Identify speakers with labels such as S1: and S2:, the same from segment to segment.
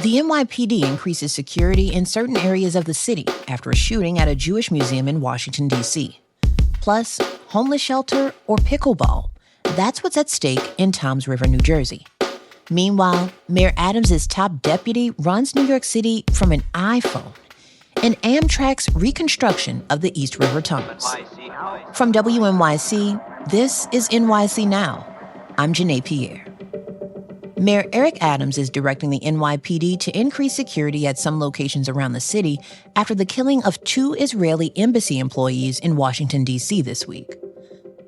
S1: The NYPD increases security in certain areas of the city after a shooting at a Jewish museum in Washington, D.C. Plus, homeless shelter or pickleball. That's what's at stake in Toms River, New Jersey. Meanwhile, Mayor Adams' top deputy runs New York City from an iPhone and Amtrak's reconstruction of the East River tunnels. From WNYC, this is NYC Now. I'm Janae Pierre. Mayor Eric Adams is directing the NYPD to increase security at some locations around the city after the killing of 2 Israeli embassy employees in Washington, D.C. this week.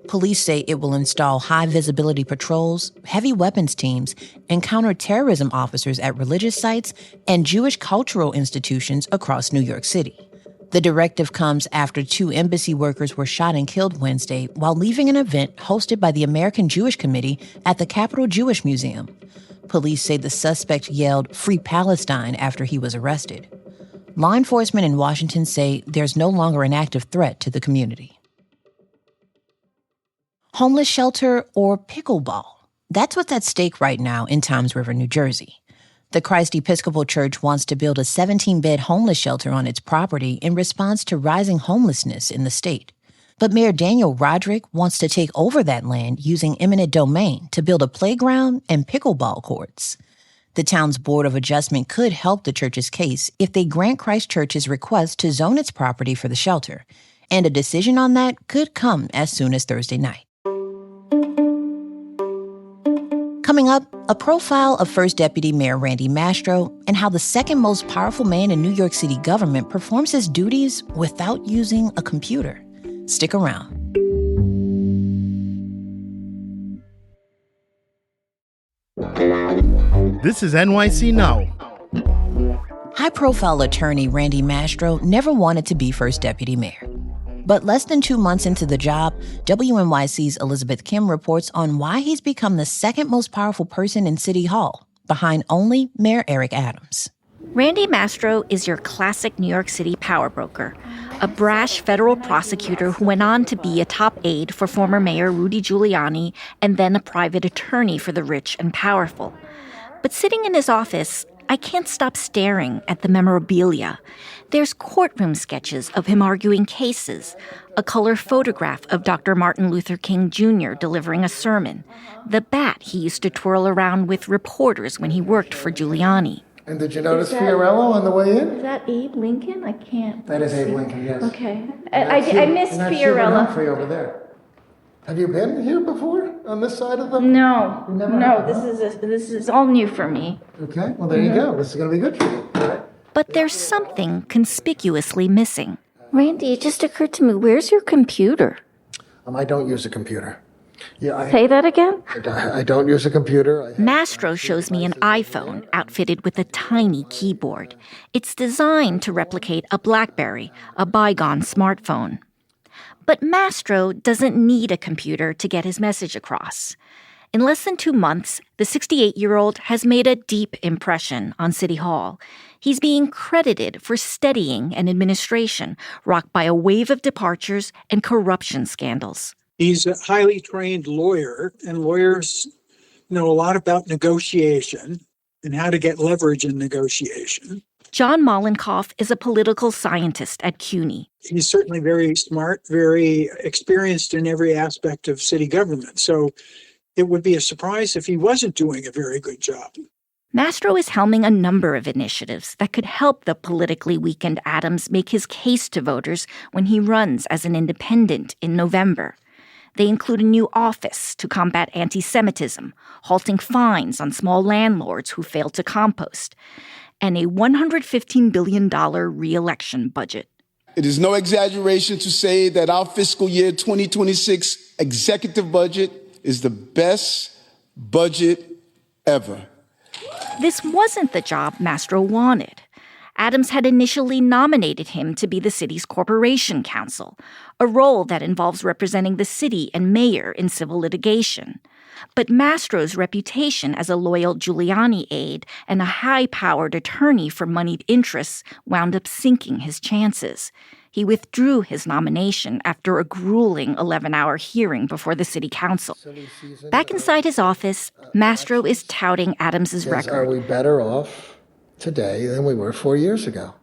S1: Police say it will install high-visibility patrols, heavy weapons teams, and counterterrorism officers at religious sites and Jewish cultural institutions across New York City. The directive comes after 2 embassy workers were shot and killed Wednesday while leaving an event hosted by the American Jewish Committee at the Capitol Jewish Museum. Police say the suspect yelled "Free Palestine" after he was arrested. Law enforcement in Washington say there's no longer an active threat to the community. Homeless shelter or pickleball. That's what's at stake right now in Toms River, New Jersey. The Christ Episcopal Church wants to build a 17-bed homeless shelter on its property in response to rising homelessness in the state. But Mayor Daniel Roderick wants to take over that land using eminent domain to build a playground and pickleball courts. The town's Board of Adjustment could help the church's case if they grant Christ Church's request to zone its property for the shelter. And a decision on that could come as soon as Thursday night. Coming up, a profile of First Deputy Mayor Randy Mastro and how the second most powerful man in New York City government performs his duties without using a computer. Stick around.
S2: This is NYC Now.
S1: High-profile attorney Randy Mastro never wanted to be First Deputy Mayor. But less than 2 months into the job, WNYC's Elizabeth Kim reports on why he's become the second most powerful person in City Hall, behind only Mayor Eric Adams.
S3: Randy Mastro is your classic New York City power broker, a brash federal prosecutor who went on to be a top aide for former Mayor Rudy Giuliani and then a private attorney for the rich and powerful. But sitting in his office, I can't stop staring at the memorabilia. There's courtroom sketches of him arguing cases, a color photograph of Dr. Martin Luther King Jr. delivering a sermon, the bat he used to twirl around with reporters when he worked for Giuliani.
S4: And did you notice Fiorello on the way in?
S3: Is that Abe Lincoln? I can't.
S4: That is Abe Lincoln, yes.
S3: Okay. I missed Fiorello.
S4: Humphrey over there. Have you been here before on this side of the?
S3: No.
S4: No.
S3: This is all new for me.
S4: Okay. Well, there you go. This is going to be good for you. All right.
S3: But there's something conspicuously missing. Randy, it just occurred to me. Where's your computer?
S4: I don't use a computer.
S3: Say that again?
S4: I don't use a computer.
S3: Mastro shows me an iPhone outfitted with a tiny keyboard. It's designed to replicate a BlackBerry, a bygone smartphone. But Mastro doesn't need a computer to get his message across. In less than 2 months, the 68-year-old has made a deep impression on City Hall. He's being credited for steadying an administration rocked by a wave of departures and corruption scandals.
S5: He's a highly trained lawyer, and lawyers know a lot about negotiation and how to get leverage in negotiation.
S3: John Mollenkoff is a political scientist at CUNY.
S5: He's certainly very smart, very experienced in every aspect of city government. So it would be a surprise if he wasn't doing a very good job.
S3: Mastro is helming a number of initiatives that could help the politically weakened Adams make his case to voters when he runs as an independent in November. They include a new office to combat anti-Semitism, halting fines on small landlords who fail to compost, and a $115 billion re-election budget.
S6: It is no exaggeration to say that our fiscal year 2026 executive budget is the best budget ever.
S3: This wasn't the job Mastro wanted. Adams had initially nominated him to be the city's corporation counsel, a role that involves representing the city and mayor in civil litigation. But Mastro's reputation as a loyal Giuliani aide and a high-powered attorney for moneyed interests wound up sinking his chances. He withdrew his nomination after a grueling 11-hour hearing before the city council. Back inside his office, Mastro is touting Adams's record.
S4: Are we better off today than we were 4 years ago.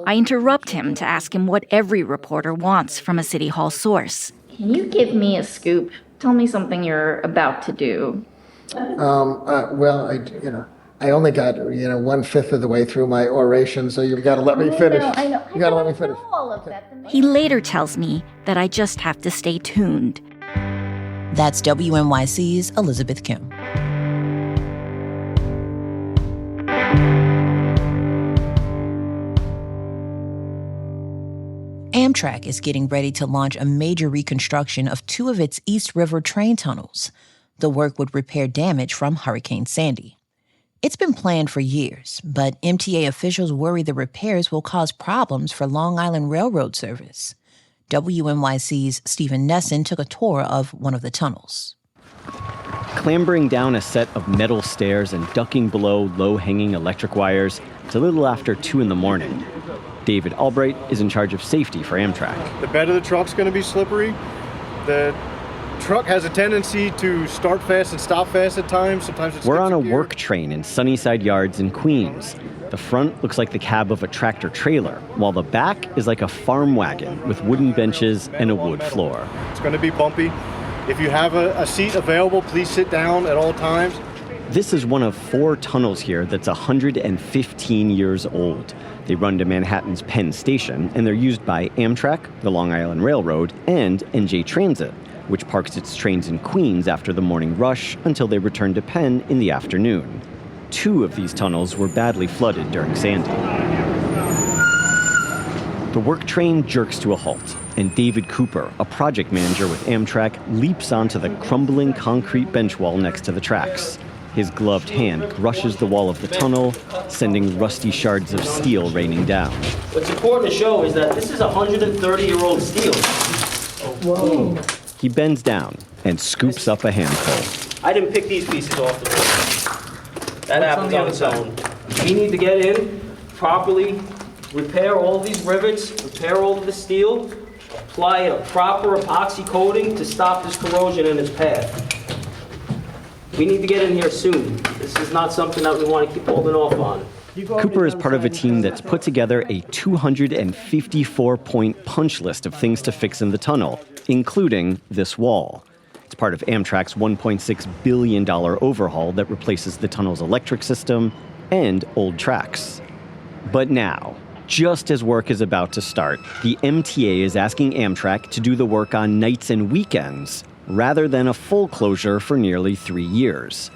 S3: I interrupt him to ask him what every reporter wants from a City Hall source. Can you give me a scoop? Tell me something you're about to do.
S4: I only got, 1/5 of the way through my oration, so you've got to let me finish.
S3: I know.
S4: You got to let me finish.
S3: All of that. He later tells me that I just have to stay tuned.
S1: That's WNYC's Elizabeth Kim. Amtrak is getting ready to launch a major reconstruction of 2 of its East River train tunnels. The work would repair damage from Hurricane Sandy. It's been planned for years, but MTA officials worry the repairs will cause problems for Long Island Railroad service. WNYC's Stephen Nesson took a tour of one of the tunnels.
S7: Clambering down a set of metal stairs and ducking below low-hanging electric wires, it's a little after 2 a.m. David Albright is in charge of safety for Amtrak.
S8: The bed of the truck's going to be slippery. The truck has a tendency to start fast and stop fast at times. Sometimes it's
S7: We're on a work train in Sunnyside Yards in Queens. The front looks like the cab of a tractor trailer, while the back is like a farm wagon with wooden benches and a wood floor.
S8: It's going to be bumpy. If you have a seat available, please sit down at all times.
S7: This is one of 4 tunnels here that's 115 years old. They run to Manhattan's Penn Station, and they're used by Amtrak, the Long Island Railroad, and NJ Transit, which parks its trains in Queens after the morning rush until they return to Penn in the afternoon. 2 of these tunnels were badly flooded during Sandy. The work train jerks to a halt, and David Cooper, a project manager with Amtrak, leaps onto the crumbling concrete bench wall next to the tracks. His gloved hand brushes the wall of the tunnel, sending rusty shards of steel raining down.
S9: What's important to show is that this is 130-year-old steel.
S3: Whoa.
S7: He bends down and scoops up a handful.
S9: I didn't pick these pieces off the floor. That happens on its own. We need to get in, properly repair all these rivets, repair all of the steel, apply a proper epoxy coating to stop this corrosion in its path. We need to get in here soon. This is not something that we want to keep holding off on.
S7: Cooper is part of a team that's put together a 254-point punch list of things to fix in the tunnel, including this wall. It's part of Amtrak's $1.6 billion overhaul that replaces the tunnel's electric system and old tracks. But now, just as work is about to start, the MTA is asking Amtrak to do the work on nights and weekends, rather than a full closure for nearly 3 years.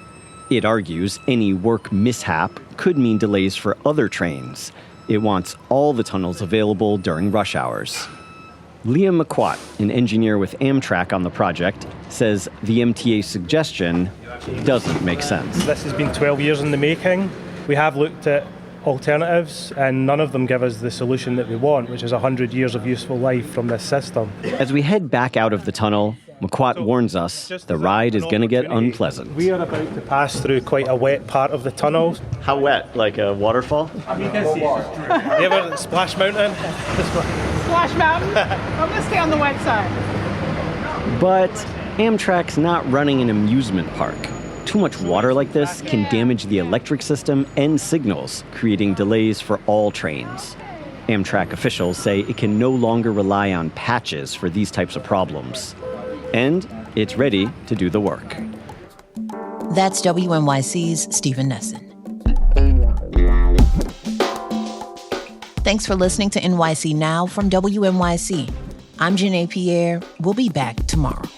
S7: It argues any work mishap could mean delays for other trains. It wants all the tunnels available during rush hours. Liam McQuat, an engineer with Amtrak on the project, says the MTA's suggestion doesn't make sense.
S10: This has been 12 years in the making. We have looked at alternatives, and none of them give us the solution that we want, which is 100 years of useful life from this system.
S7: As we head back out of the tunnel, McQuat warns us the ride is going to get unpleasant.
S10: We are about to pass through quite a wet part of the tunnel.
S7: How wet? Like a waterfall?
S10: You ever Splash Mountain?
S11: Splash Mountain? I'm going to stay on the wet side.
S7: But Amtrak's not running an amusement park. Too much water like this can damage the electric system and signals, creating delays for all trains. Amtrak officials say it can no longer rely on patches for these types of problems. And it's ready to do the work.
S1: That's WNYC's Stephen Nesson. Thanks for listening to NYC Now from WNYC. I'm Janae Pierre. We'll be back tomorrow.